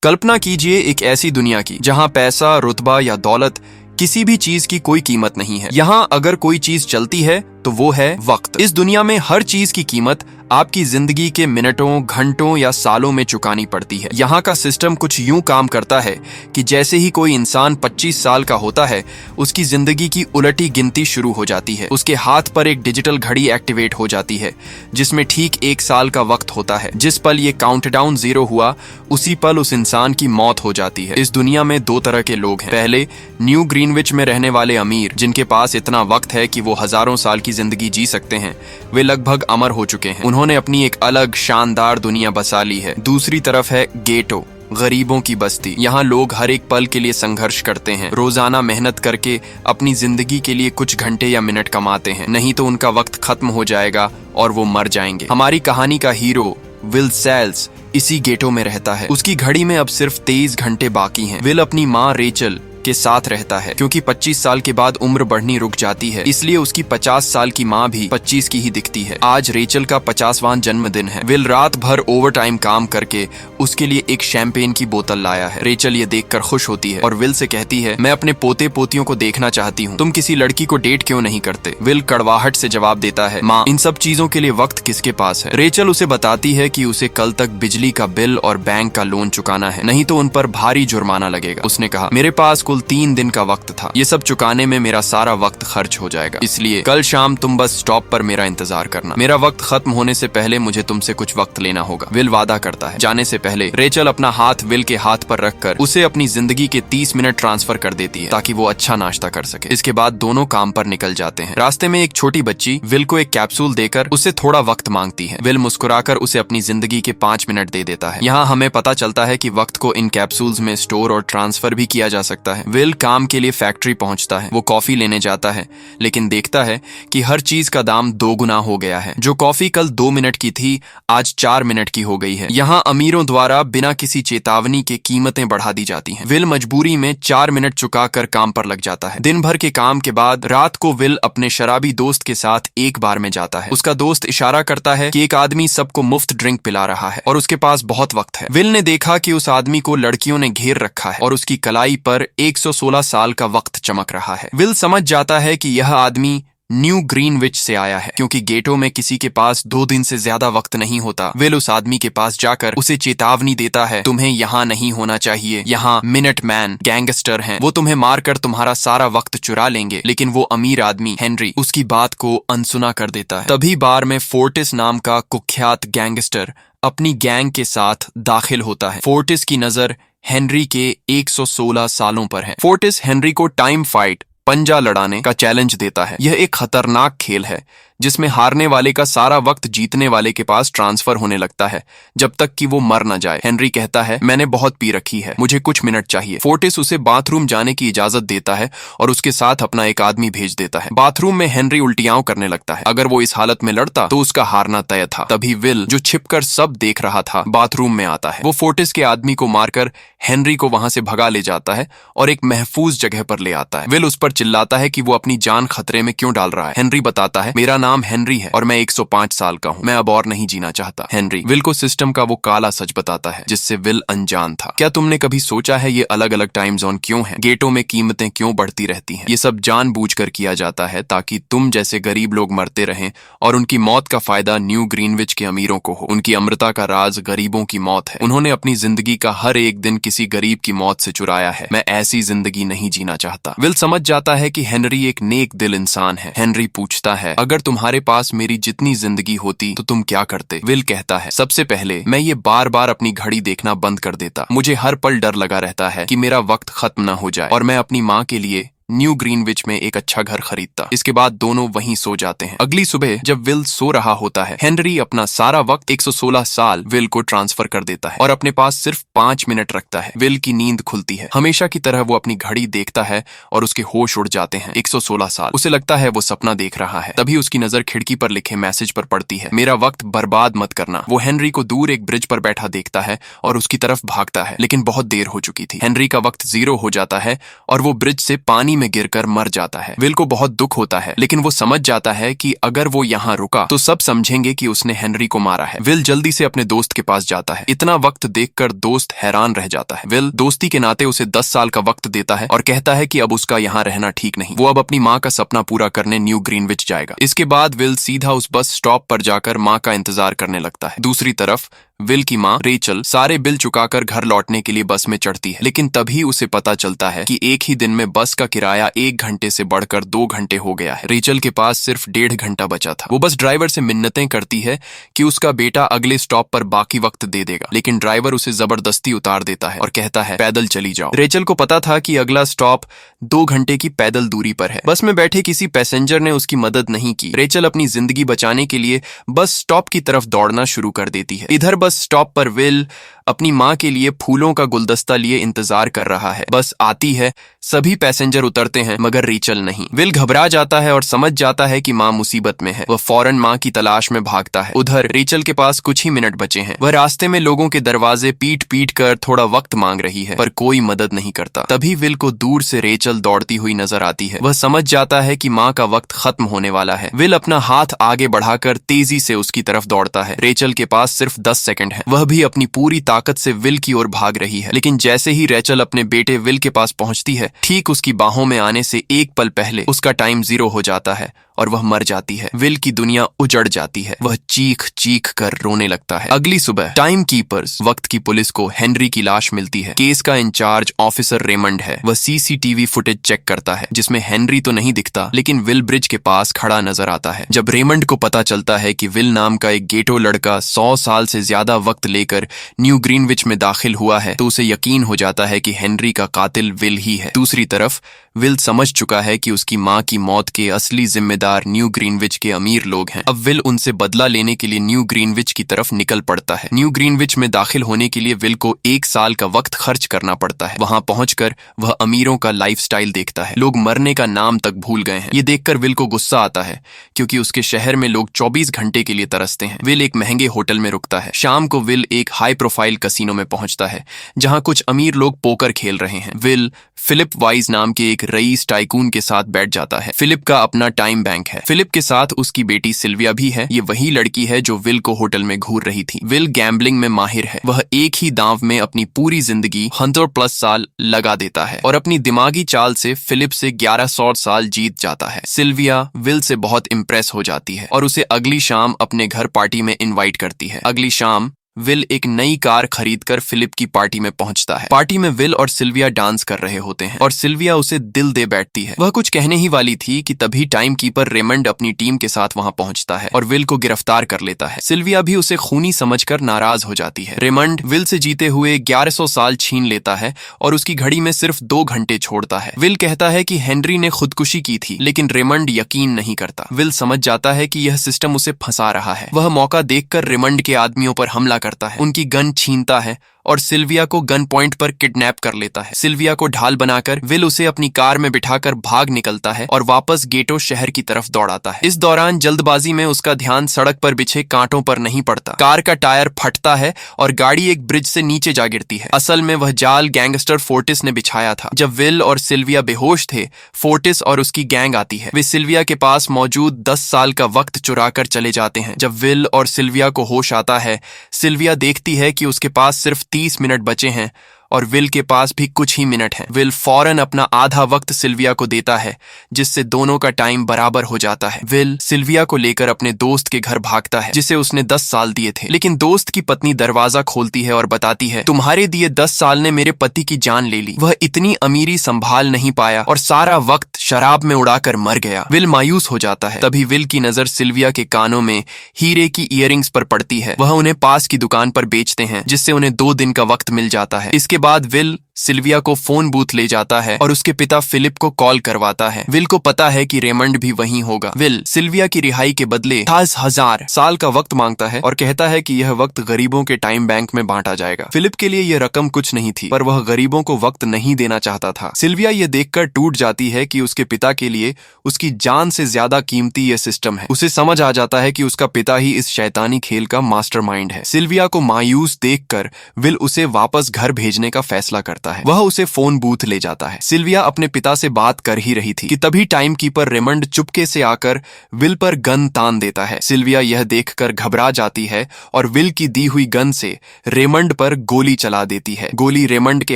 कल्पना कीजिए एक ऐसी दुनिया की जहां पैसा, रुतबा या दौलत किसी भी चीज की कोई कीमत नहीं है। यहाँ अगर कोई चीज चलती है तो वो है वक्त। इस दुनिया में हर चीज की कीमत आपकी जिंदगी के मिनटों, घंटों या सालों में चुकानी पड़ती है। यहाँ का सिस्टम कुछ यूं काम करता है कि जैसे ही कोई इंसान 25 साल का होता है, उसकी जिंदगी की उलटी गिनती शुरू हो जाती है। उसके हाथ पर एक डिजिटल घड़ी एक्टिवेट हो जाती है जिसमें ठीक 1 साल का वक्त होता है। जिस पल ये काउंटडाउन 0 हुआ, उसी पल उस इंसान की मौत हो जाती है। इस दुनिया में 2 तरह के लोग हैं। पहले न्यू ग्रीनविच में रहने वाले अमीर, जिनके पास इतना वक्त है कि वो हजारों साल की जिंदगी जी सकते हैं। वे लगभग अमर हो चुके हैं। उन्होंने अपनी एक अलग शानदार दुनिया बसा ली है। दूसरी तरफ है गेटो, गरीबों की बस्ती। यहाँ लोग हर एक पल के लिए संघर्ष करते हैं, रोजाना मेहनत करके अपनी जिंदगी के लिए कुछ घंटे या मिनट कमाते हैं, नहीं तो उनका वक्त खत्म हो जाएगा और वो मर जाएंगे। हमारी कहानी का हीरो विल सेल्स इसी गेटो में रहता है। उसकी घड़ी में अब सिर्फ 23 घंटे बाकी हैं। विल अपनी माँ रेचल के साथ रहता है क्योंकि 25 साल के बाद उम्र बढ़नी रुक जाती है, इसलिए उसकी 50 साल की माँ भी 25 की ही दिखती है। आज रेचल का 50वां जन्मदिन है। विल रात भर ओवरटाइम काम करके उसके लिए एक शैंपेन की बोतल लाया है। रेचल ये देखकर खुश होती है और विल से कहती है, मैं अपने पोते पोतियों को देखना चाहती हूँ, तुम किसी लड़की को डेट क्यों नहीं करते? विल कड़वाहट से जवाब देता है, माँ, इन सब चीजों के लिए वक्त किसके पास है? रेचल उसे बताती है कि उसे कल तक बिजली का बिल और बैंक का लोन चुकाना है, नहीं तो उन पर भारी जुर्माना लगेगा। उसने कहा, मेरे पास 3 दिन का वक्त था, ये सब चुकाने में मेरा सारा वक्त खर्च हो जाएगा, इसलिए कल शाम तुम बस स्टॉप पर मेरा इंतजार करना। मेरा वक्त खत्म होने से पहले मुझे तुमसे कुछ वक्त लेना होगा। विल वादा करता है। जाने से पहले रेचल अपना हाथ विल के हाथ पर रखकर उसे अपनी जिंदगी के 30 मिनट ट्रांसफर कर देती है ताकि वो अच्छा नाश्ता कर सके। इसके बाद दोनों काम पर निकल जाते हैं। रास्ते में एक छोटी बच्ची विल को एक कैप्सूल देकर उससे थोड़ा वक्त मांगती है। विल मुस्कुराकर उसे अपनी जिंदगी के 5 मिनट दे देता है। यहाँ हमें पता चलता है कि वक्त को इन कैप्सूल्स में स्टोर और ट्रांसफर भी किया जा सकता है। विल काम के लिए फैक्ट्री पहुंचता है। वो कॉफी लेने जाता है, लेकिन देखता है कि हर चीज का दाम 2 गुना हो गया है। जो कॉफी कल 2 मिनट की थी, आज 4 मिनट की हो गई है। यहाँ अमीरों द्वारा बिना किसी चेतावनी के कीमतें बढ़ा दी जाती हैं। विल मजबूरी में 4 मिनट चुकाकर काम पर लग जाता है। दिन भर के काम के बाद रात को विल अपने शराबी दोस्त के साथ एक बार में जाता है। उसका दोस्त इशारा करता है कि एक आदमी सबको मुफ्त ड्रिंक पिला रहा है और उसके पास बहुत वक्त है। विल ने देखा कि उस आदमी को लड़कियों ने घेर रखा है और उसकी कलाई पर 116 साल का वक्त चमक रहा है। विल समझ जाता है कि यह आदमी न्यू ग्रीनविच से आया है, क्योंकि गेटो में किसी के पास 2 दिन से ज्यादा वक्त नहीं होता। विल उस आदमी के पास जाकर उसे चेतावनी देता है, तुम्हें यहाँ नहीं होना चाहिए, यहाँ मिनट मैन गैंगस्टर हैं, वो तुम्हें मारकर तुम्हारा सारा वक्त चुरा लेंगे। लेकिन वो अमीर आदमी हेनरी उसकी बात को अनसुना कर देता है। तभी बार में फोर्टिस नाम का कुख्यात गैंगस्टर अपनी गैंग के साथ दाखिल होता है। फोर्टिस की नजर हेनरी के 116 सालों पर है। फोर्टिस हेनरी को टाइम फाइट, पंजा लड़ाने का चैलेंज देता है। यह एक खतरनाक खेल है जिसमें हारने वाले का सारा वक्त जीतने वाले के पास ट्रांसफर होने लगता है जब तक कि वो मर न जाए। हेनरी कहता है, मैंने बहुत पी रखी है, मुझे कुछ मिनट चाहिए। फोर्टिस उसे बाथरूम जाने की इजाजत देता है और उसके साथ अपना एक आदमी भेज देता है। बाथरूम में हेनरी उल्टियां करने लगता है। अगर वो इस हालत में लड़ता तो उसका हारना तय था। तभी विल, जो छिपकर सब देख रहा था, बाथरूम में आता है। वो फोर्टिस के आदमी को मारकर हेनरी को वहां से भगा ले जाता है और एक महफूज जगह पर ले आता है। विल उस पर चिल्लाता है कि वो अपनी जान खतरे में क्यों डाल रहा है। हेनरी बताता है, मेरा नाम हेनरी है और मैं 105 साल का हूँ, मैं अब और नहीं जीना चाहता। हेनरी विल को सिस्टम का वो काला सच बताता है जिससे विल अनजान था। क्या तुमने कभी सोचा है ये अलग अलग टाइम जोन क्यों है? गेटो में कीमतें क्यों बढ़ती रहती हैं? ये सब जानबूझकर किया जाता है ताकि तुम जैसे गरीब लोग मरते रहें और उनकी मौत का फायदा न्यू ग्रीनविच के अमीरों को हो। उनकी अमरता का राज गरीबों की मौत है। उन्होंने अपनी जिंदगी का हर एक दिन किसी गरीब की मौत से चुराया है। मैं ऐसी जिंदगी नहीं जीना चाहता। विल समझ जाता है कि हेनरी एक नेक दिल इंसान है। हेनरी पूछता है, अगर तुम्हारे पास मेरी जितनी जिंदगी होती तो तुम क्या करते? विल कहता है, सबसे पहले मैं ये बार बार अपनी घड़ी देखना बंद कर देता। मुझे हर पल डर लगा रहता है कि मेरा वक्त खत्म ना हो जाए और मैं अपनी माँ के लिए न्यू ग्रीनविच में एक अच्छा घर खरीदता। इसके बाद दोनों वहीं सो जाते हैं। अगली सुबह जब विल सो रहा होता है, हेनरी अपना सारा वक्त 116 साल विल को ट्रांसफर कर देता है और अपने पास सिर्फ 5 मिनट रखता है। विल की नींद खुलती है। हमेशा की तरह वो अपनी घड़ी देखता है और उसके होश उड़ जाते हैं। 116 साल। उसे लगता है वो सपना देख रहा है। तभी उसकी नजर खिड़की पर लिखे मैसेज पर पड़ती है, मेरा वक्त बर्बाद मत करना। वो हेनरी को दूर एक ब्रिज पर बैठा देखता है और उसकी तरफ भागता है, लेकिन बहुत देर हो चुकी थी। हेनरी का वक्त 0 हो जाता है और वो ब्रिज से पानी पानी में गिरकर मर जाता है। विल को बहुत दुख होता है, लेकिन वो समझ जाता है कि अगर वो यहाँ रुका तो सब समझेंगे कि उसने हेनरी को मारा है। विल जल्दी से अपने दोस्त के पास जाता है। इतना वक्त देखकर दोस्त हैरान रह जाता है। विल दोस्ती के नाते उसे 10 साल का वक्त देता है और कहता है कि अब उसका यहाँ रहना ठीक नहीं, वो अब अपनी माँ का सपना पूरा करने न्यू ग्रीनविच जाएगा। इसके बाद विल सीधा उस बस स्टॉप पर जाकर माँ का इंतजार करने लगता है। दूसरी तरफ विल की माँ रेचल सारे बिल चुकाकर घर लौटने के लिए बस में चढ़ती है, लेकिन तभी उसे पता चलता है कि एक ही दिन में बस का किराया 1 घंटे से बढ़कर 2 घंटे हो गया है। रेचल के पास सिर्फ 1.5 घंटा बचा था। वो बस ड्राइवर से मिन्नतें करती है कि उसका बेटा अगले स्टॉप पर बाकी वक्त दे देगा, लेकिन ड्राइवर उसे जबरदस्ती उतार देता है और कहता है पैदल चली जाओ। रेचल को पता था कि अगला स्टॉप 2 घंटे की पैदल दूरी पर है। बस में बैठे किसी पैसेंजर ने उसकी मदद नहीं की। रेचल अपनी जिंदगी बचाने के लिए बस स्टॉप की तरफ दौड़ना शुरू कर देती है। इधर बस स्टॉप पर विल अपनी माँ के लिए फूलों का गुलदस्ता लिए इंतजार कर रहा है। बस आती है, सभी पैसेंजर उतरते हैं, मगर रेचल नहीं। विल घबरा जाता है और समझ जाता है कि माँ मुसीबत में है। वह फौरन माँ की तलाश में भागता है। उधर रेचल के पास कुछ ही मिनट बचे हैं। वह रास्ते में लोगों के दरवाजे पीट पीट कर थोड़ा वक्त मांग रही है, पर कोई मदद नहीं करता। तभी विल को दूर से रेचल दौड़ती हुई नजर आती है। वह समझ जाता है कि माँ का वक्त खत्म होने वाला है। विल अपना हाथ आगे बढ़ाकर तेजी से उसकी तरफ दौड़ता है। रेचल के पास सिर्फ 10 सेकंड है। वह भी अपनी पूरी ताकत से विल की ओर भाग रही है, लेकिन जैसे ही रेचल अपने बेटे विल के पास पहुंचती है, ठीक उसकी बाहों में आने से एक पल पहले उसका टाइम 0 हो जाता है और वह मर जाती है। विल की दुनिया उजड़ जाती है। वह चीख चीख कर रोने लगता है। अगली सुबह टाइम कीपर्स वक्त की पुलिस को हेनरी की लाश मिलती है। केस का इंचार्ज ऑफिसर रेमंड है। वह सीसीटीवी फुटेज चेक करता है, जिसमें हेनरी तो नहीं दिखता, लेकिन विल ब्रिज के पास खड़ा नजर आता है। जब रेमंड को पता चलता है कि विल नाम का एक गेटो लड़का 100 साल से ज्यादा वक्त लेकर न्यू ग्रीनविच में दाखिल हुआ है, तो उसे यकीन हो जाता है कि हेनरी का कातिल विल ही है। दूसरी तरफ विल समझ चुका है कि उसकी माँ की मौत के असली जिम्मेदार न्यू ग्रीनविच के अमीर लोग हैं। अब विल उनसे बदला लेने के लिए न्यू ग्रीनविच की तरफ निकल पड़ता है। न्यू ग्रीनविच में दाखिल होने के लिए विल को 1 साल का वक्त खर्च करना पड़ता है। वहां पहुंचकर वह अमीरों का लाइफस्टाइल देखता है। लोग मरने का नाम तक भूल गए हैं। ये देखकर विल को गुस्सा आता है, क्योंकि उसके शहर में लोग 24 घंटे के लिए तरसते हैं। विल एक महंगे होटल में रुकता है। शाम को विल एक हाई प्रोफाइल कसिनो में पहुंचता है, जहां कुछ अमीर लोग पोकर खेल रहे हैं। विल फिलिप वाइज नाम के एक रईस टाइकून के साथ बैठ जाता है। फिलिप का अपना टाइम बैंक है। फिलिप के साथ उसकी बेटी सिल्विया भी है। ये वही लड़की है जो विल को होटल में घूर रही थी। विल गैम्बलिंग में माहिर है। वह एक ही दांव में अपनी पूरी जिंदगी 100+ साल लगा देता है और अपनी दिमागी चाल से फिलिप से 1100 साल जीत जाता है। सिल्विया विल से बहुत इम्प्रेस हो जाती है और उसे अगली शाम अपने घर पार्टी में इनवाइट करती है। अगली शाम विल एक नई कार खरीदकर फिलिप की पार्टी में पहुंचता है। पार्टी में विल और सिल्विया डांस कर रहे होते हैं और सिल्विया उसे दिल दे बैठती है। वह कुछ कहने ही वाली थी कि तभी टाइम कीपर रेमंड अपनी टीम के साथ वहां पहुंचता है और विल को गिरफ्तार कर लेता है। सिल्विया भी उसे खूनी समझकर नाराज हो जाती है। रेमंड विल से जीते हुए 1100 साल छीन लेता है और उसकी घड़ी में सिर्फ 2 घंटे छोड़ता है। विल कहता है कि हेनरी ने खुदकुशी की थी, लेकिन रेमंड यकीन नहीं करता। विल समझ जाता है कि यह सिस्टम उसे फंसा रहा है। वह मौका देखकर रेमंड के आदमियों पर हमला करता है, उनकी गन छीनता है और सिल्विया को गन पॉइंट पर किडनैप कर लेता है। सिल्विया को ढाल बनाकर विल उसे अपनी कार में बिठाकर भाग निकलता है और वापस गेटो शहर की तरफ दौड़ाता है। इस दौरान जल्दबाजी में उसका ध्यान सड़क पर बिछे कांटों पर नहीं पड़ता। कार का टायर फटता है और गाड़ी एक ब्रिज से नीचे जा गिरती है। असल में वह जाल गैंगस्टर फोर्टिस ने बिछाया था। जब विल और सिल्विया बेहोश थे, फोर्टिस और उसकी गैंग आती है। वे सिल्विया के पास मौजूद 10 साल का वक्त चुरा कर चले जाते हैं। जब विल और सिल्विया को होश आता है, सिल्विया देखती है कि उसके पास सिर्फ 30 मिनट बचे हैं और विल के पास भी कुछ ही मिनट है। विल फौरन अपना आधा वक्त सिल्विया को देता है, जिससे दोनों का टाइम बराबर हो जाता है। विल सिल्विया को लेकर अपने दोस्त के घर भागता है, जिसे उसने 10 साल दिए थे, लेकिन दोस्त की पत्नी दरवाजा खोलती है और बताती है, तुम्हारे दिए 10 साल ने मेरे पति की जान ले ली। वह इतनी अमीरी संभाल नहीं पाया और सारा वक्त शराब में उड़ाकर मर गया। विल मायूस हो जाता है। तभी विल की नजर सिल्विया के कानों में हीरे की इयररिंग्स पर पड़ती है। वह उन्हें पास की दुकान पर बेचते हैं, जिससे उन्हें 2 दिन का वक्त मिल जाता है। इसके बाद विल सिल्विया को फोन बूथ ले जाता है और उसके पिता फिलिप को कॉल करवाता है। विल को पता है कि रेमंड भी वहीं होगा। विल सिल्विया की रिहाई के बदले 10,000 साल का वक्त मांगता है और कहता है कि यह वक्त गरीबों के टाइम बैंक में बांटा जाएगा। फिलिप के लिए यह रकम कुछ नहीं थी, पर वह गरीबों को वक्त नहीं देना चाहता था। सिल्विया ये देखकर टूट जाती है कि उसके पिता के लिए उसकी जान से ज्यादा कीमती यह सिस्टम है। उसे समझ आ जाता है कि उसका पिता ही इस शैतानी खेल का मास्टरमाइंड है। सिल्विया को मायूस देखकर विल उसे वापस घर भेजने का फैसला करता है। करता है। वह उसे फोन बूथ ले जाता है। सिल्विया अपने पिता से बात कर ही रही थी कि तभी टाइम कीपर रेमंड चुपके से आकर विल पर गन तान देता है। सिल्विया यह देखकर घबरा जाती है और विल की दी हुई गन से रेमंड पर गोली चला देती है। गोली रेमंड के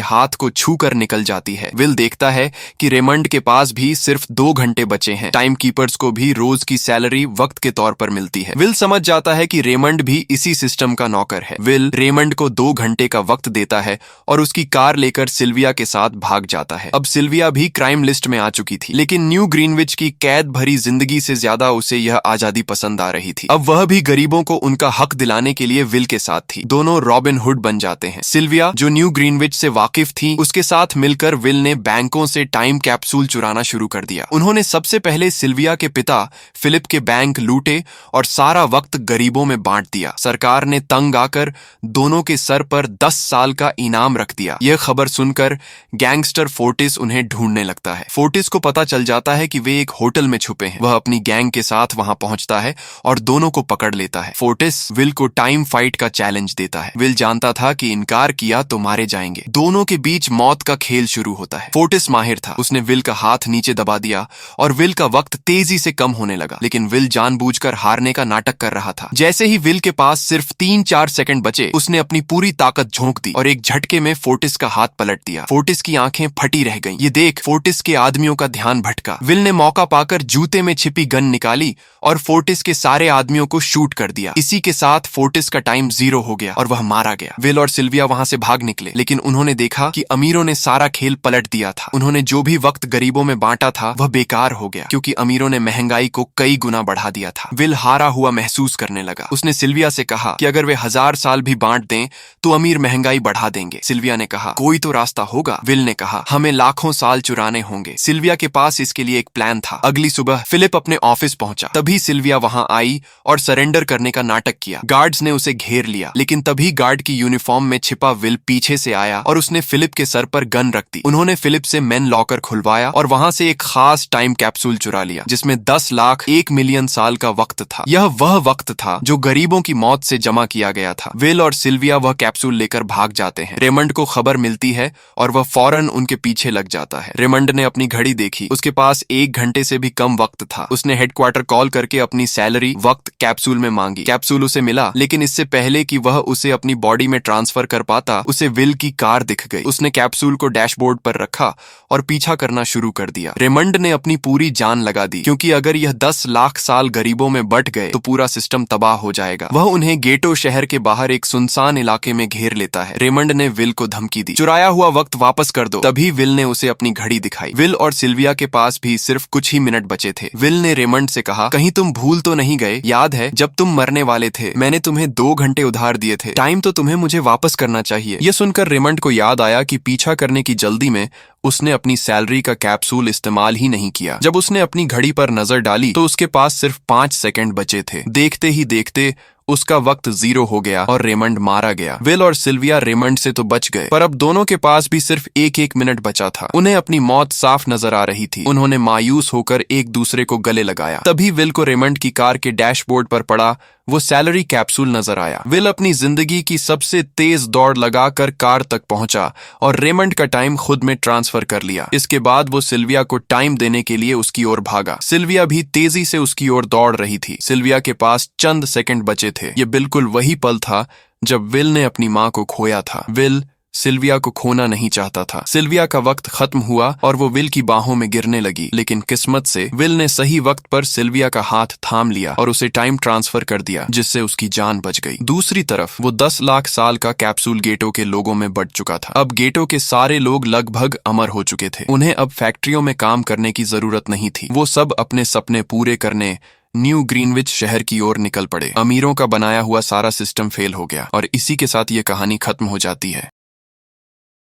हाथ को छूकर निकल जाती है। विल देखता है कि रेमंड के पास भी सिर्फ 2 घंटे बचे हैं। टाइम कीपर्स को भी रोज की सैलरी वक्त के तौर पर मिलती है। विल समझ जाता है कि रेमंड भी इसी सिस्टम का नौकर है। विल रेमंड को 2 घंटे का वक्त देता है और उसकी कार लेकर सिल्विया के साथ भाग जाता है। अब सिल्विया भी क्राइम लिस्ट में आ चुकी थी, लेकिन न्यू ग्रीनविच की कैद भरी जिंदगी से ज्यादा उसे यह आजादी पसंद आ रही थी। अब वह भी गरीबों को उनका हक दिलाने के लिए विल के साथ थी। दोनों रॉबिन हुड बन जाते हैं। सिल्विया, जो न्यू ग्रीनविच से वाकिफ थी, उसके साथ मिलकर विल ने बैंकों से टाइम कैप्सूल चुराना शुरू कर दिया। उन्होंने सबसे पहले सिल्विया के पिता फिलिप के बैंक लूटे और सारा वक्त गरीबों में बांट दिया। सरकार ने तंग आकर दोनों के सर पर 10 साल का इनाम रख दिया। यह खबर सुनकर गैंगस्टर फोर्टिस उन्हें ढूंढने लगता है। फोर्टिस को पता चल जाता है कि वे एक होटल में छुपे हैं। वह अपनी गैंग के साथ वहां पहुंचता है और दोनों को पकड़ लेता है। फोर्टिस विल को टाइम फाइट का चैलेंज देता है। विल जानता था कि इनकार किया तो मारे जाएंगे। दोनों के बीच मौत का खेल शुरू होता है। फोर्टिस माहिर था। उसने विल का हाथ नीचे दबा दिया और विल का वक्त तेजी से कम होने लगा, लेकिन विल जानबूझकर हारने का नाटक कर रहा था। जैसे ही विल के पास सिर्फ 3-4 सेकंड बचे, उसने अपनी पूरी ताकत झोंक दी और एक झटके में फोर्टिस का हाथ पलट दिया। फोर्टिस की आंखें फटी रह गईं। ये देख फोर्टिस के आदमियों का ध्यान भटका। विल ने मौका पाकर जूते में छिपी गन निकाली और फोर्टिस के सारे आदमियों को शूट कर दिया। इसी के साथ फोर्टिस का टाइम 0 हो गया और वह मारा गया। विल और सिल्विया वहां से भाग निकले, लेकिन उन्होंने देखा कि अमीरों ने सारा खेल पलट दिया था। उन्होंने जो भी वक्त गरीबों में बांटा था वह बेकार हो गया, क्योंकि अमीरों ने महंगाई को कई गुना बढ़ा दिया था। विल हारा हुआ महसूस करने लगा। उसने सिल्विया से कहा कि अगर वे 1000 साल भी बांट दें तो अमीर महंगाई बढ़ा देंगे। सिल्विया ने कहा, कोई तो रास्ता होगा। विल ने कहा, हमें लाखों साल चुराने होंगे। सिल्विया के पास इसके लिए एक प्लान था। अगली सुबह फिलिप अपने ऑफिस पहुंचा। तभी सिल्विया वहां आई और सरेंडर करने का नाटक किया। गार्ड्स ने उसे घेर लिया, लेकिन तभी गार्ड की यूनिफॉर्म में छिपा विल पीछे से आया और उसने फिलिप के सर पर गन रख दी। उन्होंने फिलिप से मेन लॉकर खुलवाया और वहां से एक खास टाइम कैप्सूल चुरा लिया, जिसमें 10 लाख 1 मिलियन साल का वक्त था। यह वह वक्त था जो गरीबों की मौत से जमा किया गया था। विल और सिल्विया वह कैप्सूल लेकर भाग जाते हैं। रेमंड को खबर मिलती है और वह फौरन उनके पीछे लग जाता है। रेमंड ने अपनी घड़ी देखी। उसके पास 1 घंटे से भी कम वक्त था। उसने हेडक्वार्टर कॉल करके अपनी सैलरी वक्त कैप्सूल में मांगी। कैप्सूल उसे मिला, लेकिन इससे पहले कि वह उसे अपनी बॉडी में ट्रांसफर कर पाता, उसे विल की कार दिख गई। उसने कैप्सूल को डैशबोर्ड पर रखा और पीछा करना शुरू कर दिया। रेमंड ने अपनी पूरी जान लगा दी, क्योंकि अगर यह 10 लाख साल गरीबों में बट गए तो पूरा सिस्टम तबाह हो जाएगा। वह उन्हें गेटो शहर के बाहर एक सुनसान इलाके में घेर लेता है। रेमंड ने विल को धमकी दी, चुराया हुआ वक्त वापस कर दो। तभी विल ने उसे अपनी घड़ी दिखाई। विल और सिल्विया के पास भी सिर्फ कुछ ही मिनट बचे थे। विल ने रेमंड से कहा, कहीं तुम भूल तो नहीं गए? याद है जब तुम मरने वाले थे, मैंने तुम्हें 2 घंटे उधार दिए थे। टाइम तो तुम्हें मुझे वापस करना चाहिए। यह सुनकर रेमंड को याद आया कि पीछा करने की जल्दी में उसने अपनी सैलरी का कैप्सूल इस्तेमाल ही नहीं किया। जब उसने अपनी घड़ी पर नजर डाली तो उसके पास सिर्फ 5 सेकंड बचे थे। देखते ही देखते उसका वक्त 0 हो गया और रेमंड मारा गया। विल और सिल्विया रेमंड से तो बच गए, पर अब दोनों के पास भी सिर्फ 1-1 मिनट बचा था। उन्हें अपनी मौत साफ नजर आ रही थी। उन्होंने मायूस होकर एक दूसरे को गले लगाया। तभी विल को रेमंड की कार के डैशबोर्ड पर पड़ा वो सैलरी कैप्सूल नजर आया। विल अपनी जिंदगी की सबसे तेज दौड़ लगाकर कार तक पहुंचा और रेमंड का टाइम खुद में ट्रांसफर कर लिया। इसके बाद वो सिल्विया को टाइम देने के लिए उसकी ओर भागा। सिल्विया भी तेजी से उसकी ओर दौड़ रही थी। सिल्विया के पास चंद सेकंड बचे थे। ये बिल्कुल वही पल था जब विल ने अपनी मां को खोया था। विल सिल्विया को खोना नहीं चाहता था। सिल्विया का वक्त खत्म हुआ और वो विल की बाहों में गिरने लगी, लेकिन किस्मत से विल ने सही वक्त पर सिल्विया का हाथ थाम लिया और उसे टाइम ट्रांसफर कर दिया, जिससे उसकी जान बच गई। दूसरी तरफ वो 10 लाख साल का कैप्सूल गेटो के लोगों में बट चुका था। अब गेटो के सारे लोग लगभग अमर हो चुके थे। उन्हें अब फैक्ट्रियों में काम करने की जरूरत नहीं थी। वो सब अपने सपने पूरे करने न्यू ग्रीनविच शहर की ओर निकल पड़े। अमीरों का बनाया हुआ सारा सिस्टम फेल हो गया और इसी के साथ ये कहानी खत्म हो जाती है।